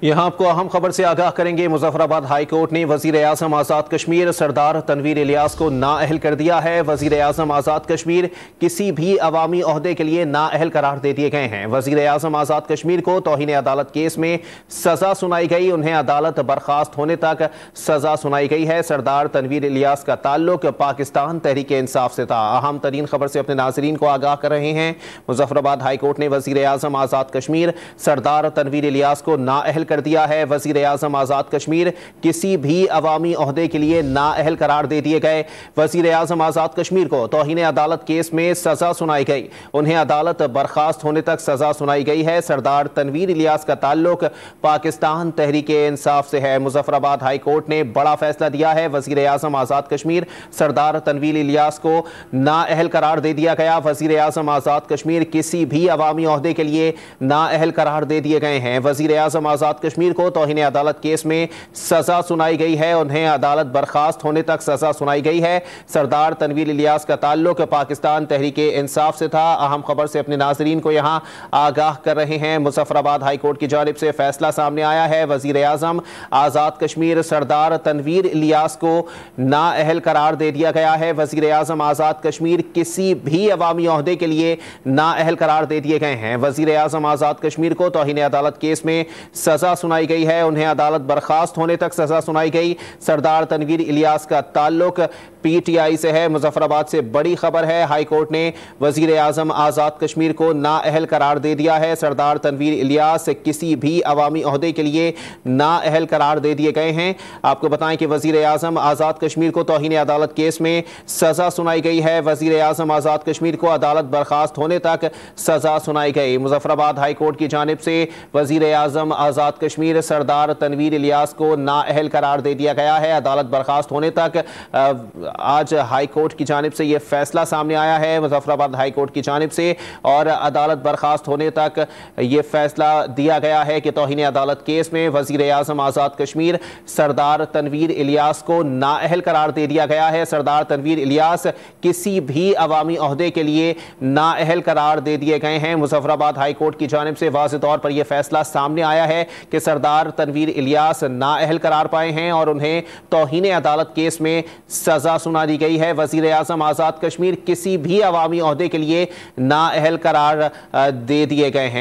यहाँ आपको अहम खबर से आगाह करेंगे। मुजफ्फराबाद हाई कोर्ट ने वजीर आजम आज़ाद कश्मीर सरदार तनवीर इलियास को नाअहल कर दिया है। वजीर आजम आज़ाद कश्मीर किसी भी अवामी ओहदे के लिए नाअहल करार दे दिए गए हैं। वजीर आजम आज़ाद कश्मीर को तौहीन अदालत केस में सजा सुनाई गई। उन्हें अदालत बर्खास्त होने तक सजा सुनाई गई है। सरदार तनवीर इलियास का ताल्लुक पाकिस्तान तहरीक इंसाफ से था। अहम तरीन खबर से अपने नाजरीन को आगाह कर रहे हैं। मुजफ्फराबाद हाई कोर्ट ने वजीर आजम आज़ाद कश्मीर सरदार तनवीर इलियास को नाअहल कर दिया है। वजीर आजम आज़ाद कश्मीर किसी भी अवामी ओहदे के लिए नाअहल करार दे दिए गए। वजीर आजम आज़ाद कश्मीर को तौहीन अदालत केस में सजा सुनाई गई। उन्हें अदालत बर्खास्त होने तक सजा सुनाई गई है। सरदार तनवीर इलियास का ताल्लुक पाकिस्तान तहरीक इंसाफ से है। मुजफ्फराबाद हाई कोर्ट ने बड़ा फैसला दिया है। वजीर आजम आज़ाद कश्मीर सरदार तनवीर इलियास को नाअहल करार दे दिया गया। वजीर आजम आज़ाद कश्मीर किसी भी अवामी ओहदे के लिए नाअहल करार दे दिए गए हैं। वजीर आजम आज़ाद कश्मीर को तौहीन अदालत केस में सजा सुनाई गई है। उन्हें अदालत बर्खास्त होने तक सजा सुनाई गई है। सरदार तनवीर इलियास का ताल्लुक पाकिस्तान तहरीक इंसाफ से था। अहम खबर से अपने नाजरीन को यहां आगाह कर रहे हैं। मुजफ्फराबाद हाई कोर्ट की जानिब से फैसला सामने आया है। वजीर आजम आज़ाद कश्मीर सरदार तनवीर इलियास को नाअहल करार दे दिया गया है। वजीर आजम आज़ाद कश्मीर किसी भी अवामी ओहदे के लिए नाअहल करार दे दिए गए हैं। वजीर आजम आज़ाद कश्मीर को तौहीन अदालत केस में सजा सुनाई गई है। उन्हें अदालत बर्खास्त होने तक सजा सुनाई गई। सरदार तनवीर इलियास का ताल्लुक पीटीआई से है। मुजफ्फराबाद से बड़ी खबर है। हाई कोर्ट ने वजीर आजम आज़ाद कश्मीर को नाअहल करार दे दिया है। सरदार तनवीर इलियास किसी भी अवामी ओहदे के लिए नाअहल करार दे दिए गए हैं। आपको बताएं कि वजीर आजम आज़ाद कश्मीर को तौहीन अदालत केस में सजा सुनाई गई है। वजीर आजम आज़ाद कश्मीर को अदालत बर्खास्त होने तक सजा सुनाई गई। मुजफ्फराबाद हाई कोर्ट की जानिब से वजीर आजम आज़ाद कश्मीर सरदार तनवीर इलियास को नाअहल करार दे दिया गया है। अदालत बर्खास्त होने तक आज हाई कोर्ट की जानिब से यह फैसला सामने आया है। मुजफ्फराबाद हाई कोर्ट की जानिब से और अदालत बर्खास्त होने तक यह फैसला दिया गया है कि तौहीन अदालत केस में वजीर आजम आज़ाद कश्मीर सरदार तनवीर इलियास को नाअहल करार दे दिया गया है। सरदार तनवीर इलियास किसी भी अवामी ओहदे के लिए नाअहल करार दे दिए गए हैं। मुजफ्फराबाद हाई कोर्ट की जानिब से वाज़ेह तौर पर यह फैसला सामने आया है कि सरदार तनवीर इलियास नाअहल करार पाए हैं और उन्हें तौहीन अदालत केस में सजा सुना दी गई है। वजीर आजम आज़ाद कश्मीर किसी भी अवामी ओहदे के लिए नाअहल करार दे दिए गए हैं।